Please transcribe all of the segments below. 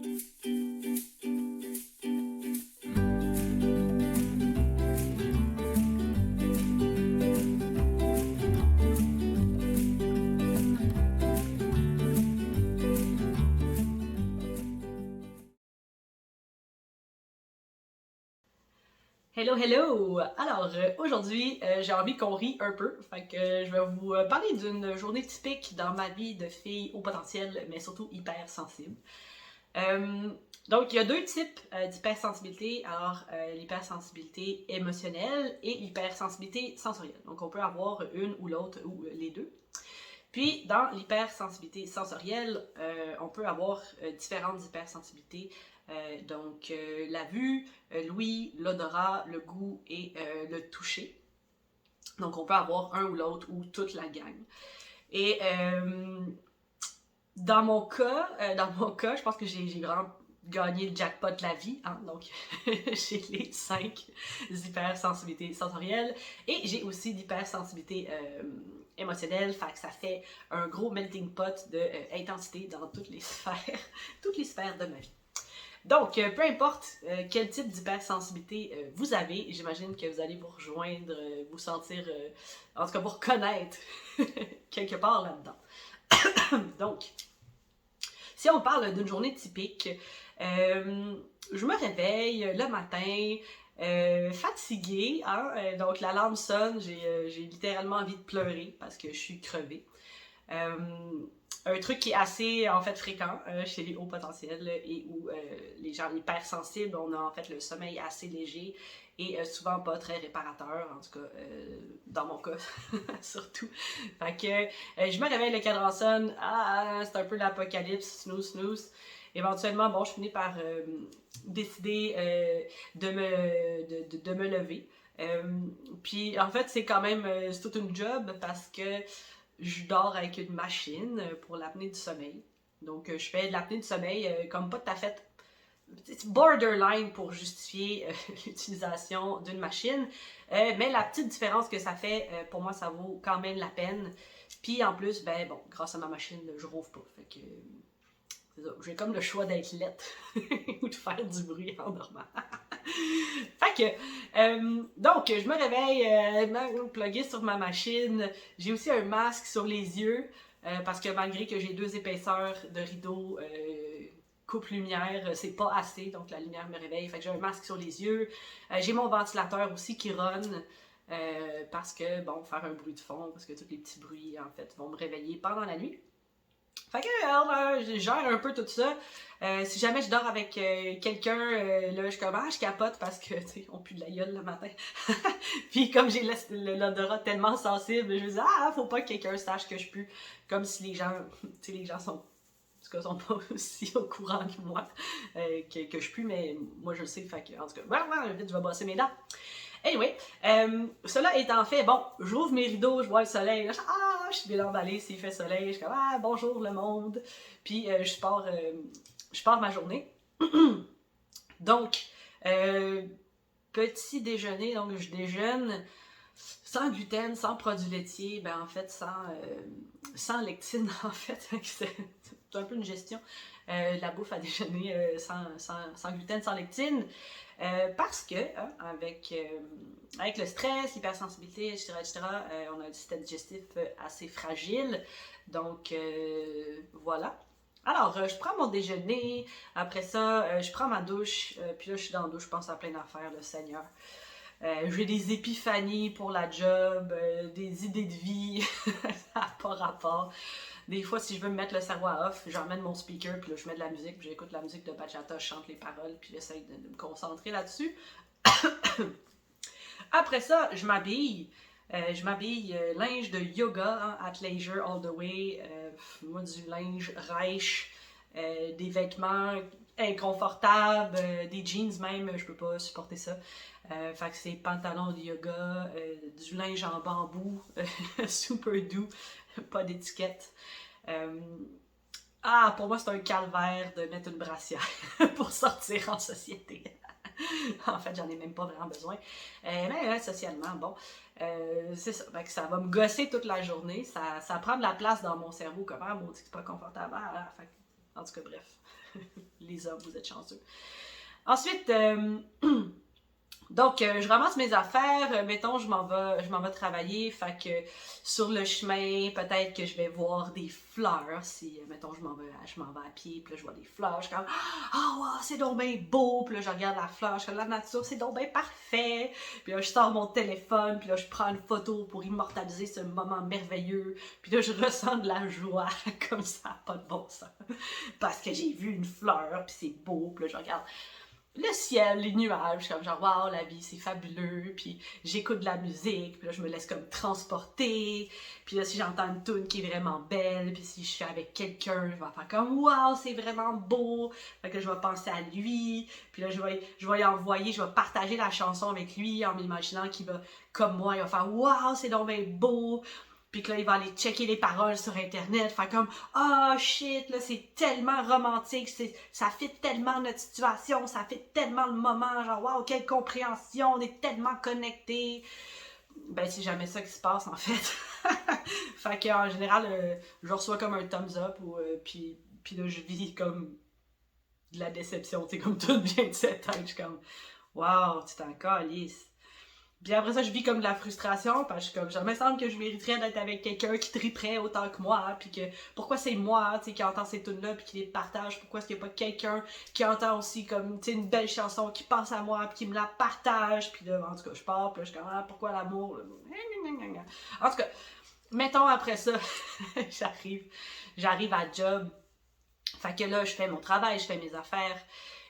Hello, hello! Alors, aujourd'hui, j'ai envie qu'on rie un peu. Fait que je vais vous parler d'une journée typique dans ma vie de fille au potentiel, mais surtout hypersensible. Euh, donc, il y a deux types d'hypersensibilité. Alors, l'hypersensibilité émotionnelle et l'hypersensibilité sensorielle. Donc, on peut avoir une ou l'autre ou les deux. Puis, dans l'hypersensibilité sensorielle, on peut avoir différentes hypersensibilités. Donc, la vue, l'ouïe, l'odorat, le goût et le toucher. Donc, on peut avoir un ou l'autre ou toute la gang. Et dans mon cas, je pense que j'ai vraiment gagné le jackpot de la vie. Hein? Donc, j'ai les 5 hypersensibilités sensorielles et j'ai aussi l'hypersensibilité émotionnelle. Fait que ça fait un gros melting pot d'intensité dans toutes les sphères de ma vie. Donc, peu importe quel type d'hypersensibilité vous avez, j'imagine que vous allez vous rejoindre, vous sentir, en tout cas vous reconnaître quelque part là-dedans. Donc, si on parle d'une journée typique, je me réveille le matin, fatiguée, hein? Donc l'alarme sonne, j'ai littéralement envie de pleurer parce que je suis crevée. Un truc qui est assez en fait fréquent chez les hauts potentiels et où les gens hypersensibles, on a en fait le sommeil assez léger et souvent pas très réparateur, en tout cas dans mon cas surtout. Fait que je me réveille, le cadran sonne, c'est un peu l'apocalypse, snooze snooze. Éventuellement, bon, je finis par décider de me lever. Puis en fait, c'est quand même c'est toute une job parce que je dors avec une machine pour l'apnée du sommeil. Donc, je fais de l'apnée du sommeil comme pas tout à fait borderline pour justifier l'utilisation d'une machine. Mais la petite différence que ça fait, pour moi, ça vaut quand même la peine. Puis en plus, ben bon, grâce à ma machine, je rouve pas. Fait que j'ai comme le choix d'être laite ou de faire du bruit en dormant. Fait que, donc, je me réveille, plugué sur ma machine. J'ai aussi un masque sur les yeux, parce que malgré que j'ai 2 épaisseurs de rideau, coupe lumière, c'est pas assez, donc la lumière me réveille. Fait que j'ai un masque sur les yeux. J'ai mon ventilateur aussi qui ronne, parce que, bon, faire un bruit de fond, parce que tous les petits bruits, en fait, vont me réveiller pendant la nuit. Fait que je gère un peu tout ça. Si jamais je dors avec quelqu'un, là, je capote parce que, tu sais, on pue de la gueule le matin. Puis comme j'ai l'odorat tellement sensible, je me dis, faut pas que quelqu'un sache que je pue. Comme si les gens, tu sais, les gens sont, en tout cas, sont pas aussi au courant que moi, que je pue, mais moi je le sais, fait que, en tout cas, vite, je vais bosser mes dents. Anyway, cela étant fait, bon, j'ouvre mes rideaux, je vois le soleil, là, je suis bien emballée s'il fait soleil, je suis comme, bonjour le monde, puis je pars ma journée. Donc, petit déjeuner, donc je déjeune sans gluten, sans produits laitiers, ben en fait, sans lectine, en fait, c'est un peu une gestion. La bouffe à déjeuner sans gluten, sans lectine. Parce que, hein, avec le stress, l'hypersensibilité, etc., on a un système digestif assez fragile. Donc, voilà. Alors, je prends mon déjeuner. Après ça, je prends ma douche. Puis là, je suis dans la douche, je pense à plein d'affaires, le Seigneur. J'ai des épiphanies pour la job, des idées de vie, ça n'a pas rapport. Des fois, si je veux me mettre le cerveau à off, j'emmène mon speaker, puis là, je mets de la musique, puis j'écoute la musique de bachata, je chante les paroles, puis j'essaie de me concentrer là-dessus. Après ça, je m'habille. Linge de yoga, hein, athleisure all the way. Moi, du linge rêche, des vêtements inconfortables, des jeans même, je peux pas supporter ça. Fait que c'est pantalons de yoga, du linge en bambou, super doux, pas d'étiquette. Pour moi, c'est un calvaire de mettre une brassière pour sortir en société. En fait, j'en ai même pas vraiment besoin. Mais socialement, bon, c'est ça. Fait que ça va me gosser toute la journée. Ça prend de la place dans mon cerveau. Comment, maudit, c'est pas confortable. Fait En tout cas, bref. Les hommes, vous êtes chanceux. Ensuite, donc, je ramasse mes affaires, mettons, je m'en vais travailler, fait que sur le chemin, peut-être que je vais voir des fleurs, si, mettons, je m'en vais à pied, puis là, je vois des fleurs, je suis comme, ah, wow, c'est donc bien beau, puis là, je regarde la fleur, je suis comme, la nature, c'est donc bien parfait, puis là, je sors mon téléphone, puis là, je prends une photo pour immortaliser ce moment merveilleux, puis là, je ressens de la joie, comme ça, pas de bon sens, parce que j'ai vu une fleur, puis c'est beau, puis là, je regarde le ciel, les nuages, je suis comme genre wow, la vie c'est fabuleux, puis j'écoute de la musique, puis là je me laisse comme transporter, puis là si j'entends une tune qui est vraiment belle, puis si je suis avec quelqu'un, je vais faire comme wow, c'est vraiment beau, fait que je vais penser à lui, puis là je vais lui envoyer, je vais partager la chanson avec lui en m'imaginant qu'il va, comme moi, il va faire wow, c'est donc bien beau, puis que là, il va aller checker les paroles sur Internet, faire comme « Oh shit, là, c'est tellement romantique, ça fit tellement notre situation, ça fit tellement le moment, genre wow, quelle compréhension, on est tellement connectés. » Ben, c'est jamais ça qui se passe, en fait. Fait qu'en général, je reçois comme un thumbs up, ou, puis là, je vis comme de la déception, tu sais, comme tout vient de cette tête, je suis comme « Wow, tu t'en calisses. » Puis après ça, je vis comme de la frustration, parce que ça me semble que je mériterais d'être avec quelqu'un qui triperait autant que moi, puis que pourquoi c'est moi, tu sais, qui entend ces tunes-là, puis qui les partage, pourquoi est-ce qu'il n'y a pas quelqu'un qui entend aussi comme, tu sais, une belle chanson, qui pense à moi, puis qui me la partage, puis là, en tout cas, je pars, puis là, je suis comme, ah, pourquoi l'amour, là? En tout cas, mettons après ça, j'arrive à job, fait que là, je fais mon travail, je fais mes affaires,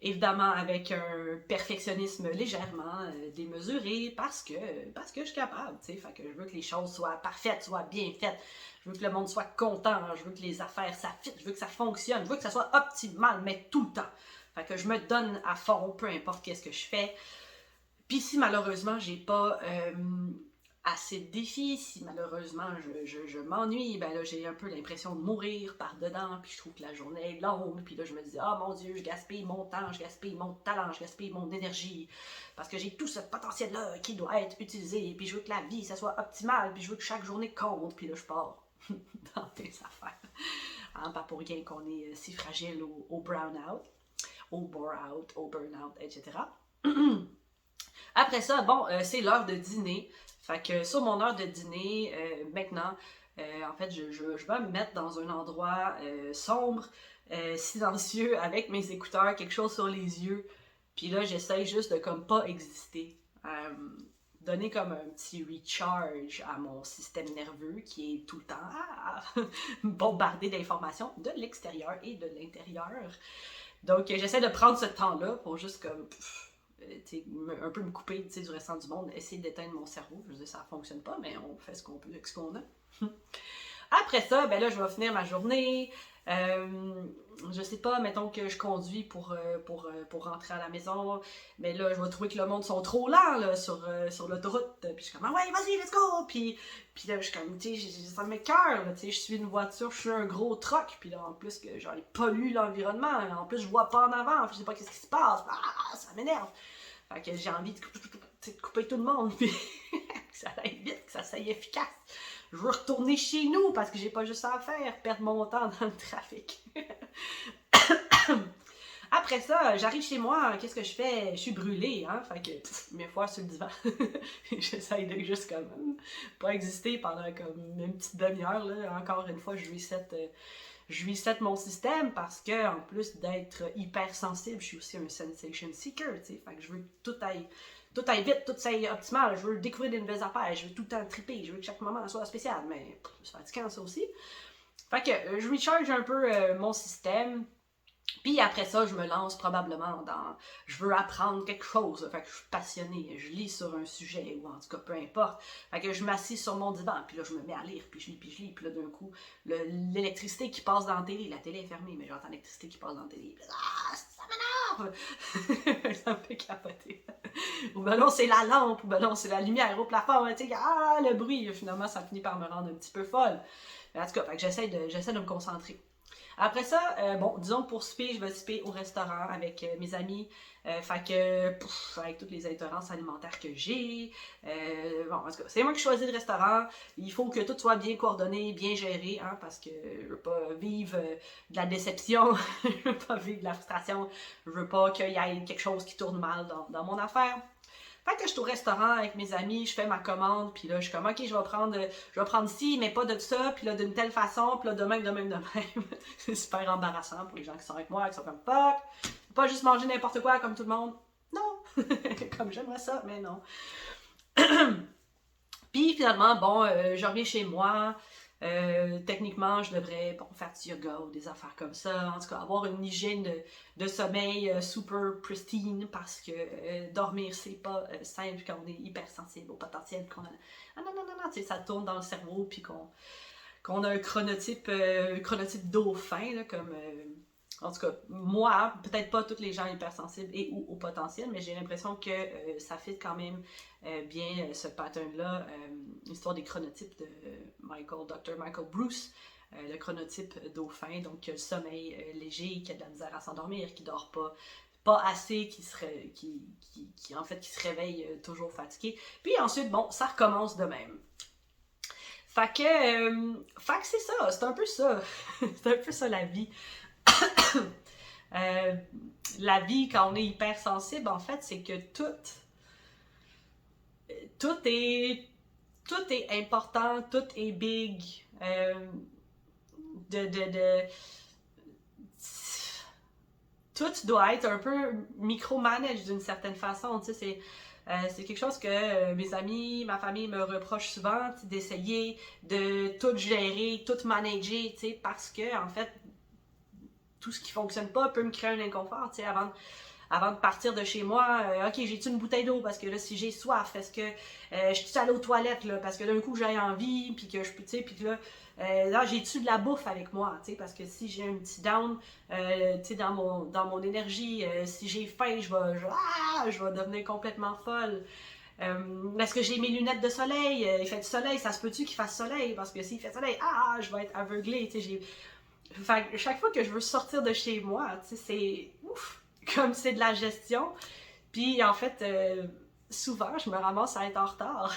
évidemment avec un perfectionnisme légèrement démesuré parce que je suis capable, tu sais, fait que je veux que les choses soient parfaites, soient bien faites, je veux que le monde soit content, je veux que les affaires ça fit, je veux que ça fonctionne, je veux que ça soit optimal, mais tout le temps. Fait que je me donne à fond, peu importe qu'est-ce que je fais. Puis si malheureusement j'ai pas assez de défis, si malheureusement je m'ennuie, ben là j'ai un peu l'impression de mourir par dedans, puis je trouve que la journée est longue, puis là je me dis ah mon Dieu, je gaspille mon temps, je gaspille mon talent, je gaspille mon énergie, parce que j'ai tout ce potentiel-là qui doit être utilisé, puis je veux que la vie ça soit optimale, puis je veux que chaque journée compte, puis là je pars dans tes affaires. Hein, pas pour rien qu'on est si fragile au brown-out, au bore-out, au burn-out, etc. Après ça, bon, c'est l'heure de dîner. Fait que sur mon heure de dîner, maintenant, en fait, je vais me mettre dans un endroit sombre, silencieux, avec mes écouteurs, quelque chose sur les yeux. Puis là, j'essaye juste de comme pas exister. Donner comme un petit recharge à mon système nerveux qui est tout le temps bombardé d'informations de l'extérieur et de l'intérieur. Donc, j'essaie de prendre ce temps-là pour juste comme un peu me couper du restant du monde, essayer d'éteindre mon cerveau. Je veux dire, ça fonctionne pas, mais on fait ce qu'on peut avec ce qu'on a. Après ça, ben là, je vais finir ma journée. Je sais pas, mettons que je conduis pour rentrer à la maison, mais là, je vais trouver que le monde sont trop lents là, sur l'autoroute. Puis je suis comme, ah ouais, vas-y, let's go! Puis là, je suis comme, tu sais, ça m'écoeure, tu sais, je suis une voiture, je suis un gros truck, puis là, en plus, que genre, il pollue l'environnement, en plus, je vois pas en avant, puis je sais pas qu'est-ce qui se passe, ça m'énerve. Fait que j'ai envie de couper tout le monde, puis que ça aille vite, que ça soit efficace. Je veux retourner chez nous parce que j'ai pas juste ça à faire, perdre mon temps dans le trafic. Après ça, j'arrive chez moi, qu'est-ce que je fais? Je suis brûlée, hein? Fait que mes fois sur le divan. J'essaye de juste comme pas exister pendant comme une petite demi-heure. Là. Encore une fois, je reset mon système parce que en plus d'être hyper sensible, je suis aussi un sensation seeker, tu sais. Fait que je veux que tout aille vite, tout aille optimal, je veux découvrir de nouvelles affaires, je veux tout le temps triper, je veux que chaque moment soit spécial, mais c'est fatigant ça aussi. Fait que je recharge un peu mon système, puis après ça, je me lance probablement dans... Je veux apprendre quelque chose, fait que je suis passionnée, je lis sur un sujet, ou en tout cas, peu importe. Fait que je m'assis sur mon divan, puis là, je me mets à lire, puis je lis, puis là, d'un coup, l'électricité qui passe dans la télé est fermée, mais j'entends l'électricité qui passe dans la télé, puis là, ça m'énerve! Ça me fait capoter. Ou ben non, c'est la lampe, ou ben non, c'est la lumière au plafond, tu sais, le bruit, finalement, ça finit par me rendre un petit peu folle. Mais en tout cas, fait que j'essaie de me concentrer. Après ça, bon, disons que pour souper, je vais souper au restaurant avec mes amis. Fait que, avec toutes les intolérances alimentaires que j'ai. Bon, en tout cas, c'est moi qui choisis le restaurant. Il faut que tout soit bien coordonné, bien géré, hein, parce que je veux pas vivre de la déception, je veux pas vivre de la frustration, je veux pas qu'il y ait quelque chose qui tourne mal dans mon affaire. Fait que je suis au restaurant avec mes amis, je fais ma commande, puis là, je suis comme, ok, je vais prendre ci, mais pas de ça, puis là, d'une telle façon, puis là, de même, de même, de même. C'est super embarrassant pour les gens qui sont avec moi, qui sont comme, fuck, pas juste manger n'importe quoi comme tout le monde. Non, comme j'aimerais ça, mais non. Puis finalement, bon, je reviens chez moi. Techniquement, je devrais faire du yoga ou des affaires comme ça. En tout cas, avoir une hygiène de sommeil super pristine parce que dormir, c'est pas simple quand on est hypersensible au potentiel. Qu'on a... Ah non, non, non, non, tu sais, ça tourne dans le cerveau puis qu'on a un chronotype dauphin, là, comme... en tout cas, moi, peut-être pas tous les gens hypersensibles et ou au potentiel, mais j'ai l'impression que ça fit quand même bien ce pattern-là, l'histoire des chronotypes de Dr. Michael Bruce, le chronotype dauphin, donc le sommeil léger, qui a de la misère à s'endormir, qui dort pas assez, qui se réveille toujours fatigué. Puis ensuite, bon, ça recommence de même. Fait que c'est ça, c'est un peu ça. C'est un peu ça la vie. La vie, quand on est hypersensible, en fait, c'est que tout est important, tout est big. Tout doit être un peu micromanage d'une certaine façon. Tu sais, c'est quelque chose que mes amis, ma famille me reprochent souvent, d'essayer de tout gérer, tout manager, tu sais, parce que, en fait, tout ce qui fonctionne pas peut me créer un inconfort, tu sais, avant de partir de chez moi, ok, j'ai-tu une bouteille d'eau parce que là, si j'ai soif, est-ce que je suis allée aux toilettes, là, parce que d'un coup, j'ai envie, puis que je peux, tu sais, puis là, j'ai-tu de la bouffe avec moi, tu sais, parce que si j'ai un petit down, tu sais, dans mon énergie, si j'ai faim, je vais devenir complètement folle. Est-ce que j'ai mes lunettes de soleil? Il fait du soleil, ça se peut-tu qu'il fasse soleil? Parce que s'il fait soleil, je vais être aveuglée, tu sais, Fait que chaque fois que je veux sortir de chez moi, tu sais, c'est ouf, comme c'est de la gestion. Puis en fait, souvent, je me ramasse à être en retard.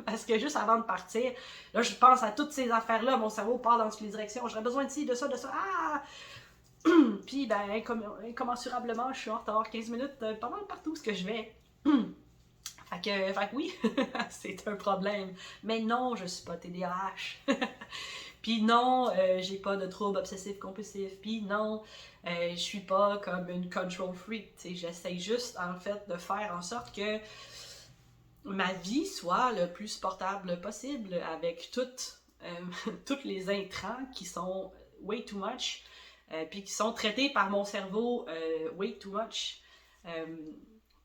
Parce que juste avant de partir, là, je pense à toutes ces affaires-là, mon cerveau part dans toutes les directions. J'aurais besoin de ci, de ça, de ça. Puis, ben, incommensurablement, je suis en retard 15 minutes pas mal partout ce que je vais. Fait que oui, c'est un problème. Mais non, je suis pas TDAH. Puis non, j'ai pas de trouble obsessif compulsif. Puis non, je suis pas comme une control freak. J'essaie juste en fait de faire en sorte que ma vie soit le plus supportable possible avec toutes les intrants qui sont way too much, puis qui sont traités par mon cerveau way too much.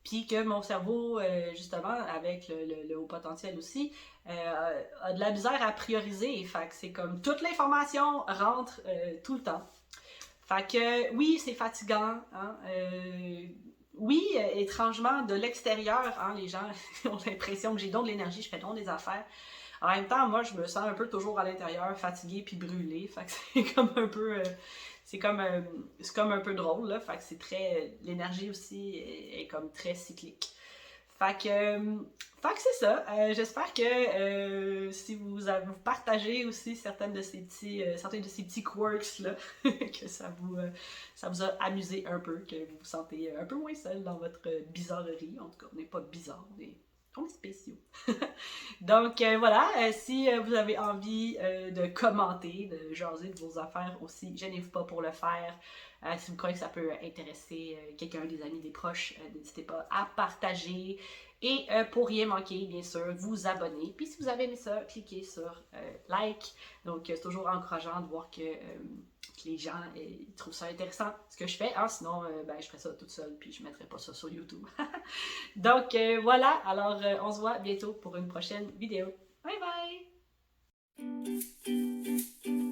Puis que mon cerveau, justement, avec le haut potentiel aussi, a de la misère à prioriser. Fait que c'est comme toute l'information rentre tout le temps. Fait que oui, c'est fatigant. Hein, oui, étrangement, de l'extérieur, hein, les gens ont l'impression que j'ai donc de l'énergie, je fais donc des affaires. En même temps, moi, je me sens un peu toujours à l'intérieur, fatiguée puis brûlée. Fait que c'est comme un peu... c'est comme un peu drôle, là. Fait que c'est très... L'énergie aussi est comme très cyclique. Fait que c'est ça. J'espère que si vous partagez aussi certains de ces petits quirks là, que ça vous a amusé un peu, que vous vous sentez un peu moins seul dans votre bizarrerie. En tout cas, on n'est pas bizarre, on est spéciaux. Donc voilà, si vous avez envie de commenter, de jaser de vos affaires aussi, gênez-vous pas pour le faire. Si vous croyez que ça peut intéresser quelqu'un, des amis, des proches, n'hésitez pas à partager. Et pour rien manquer, bien sûr, vous abonner. Puis si vous avez aimé ça, cliquez sur like. Donc c'est toujours encourageant de voir que les gens trouvent ça intéressant ce que je fais. Hein? Sinon, je ferais ça toute seule puis je ne mettrais pas ça sur YouTube. Donc voilà, alors on se voit bientôt pour une prochaine vidéo. Bye bye!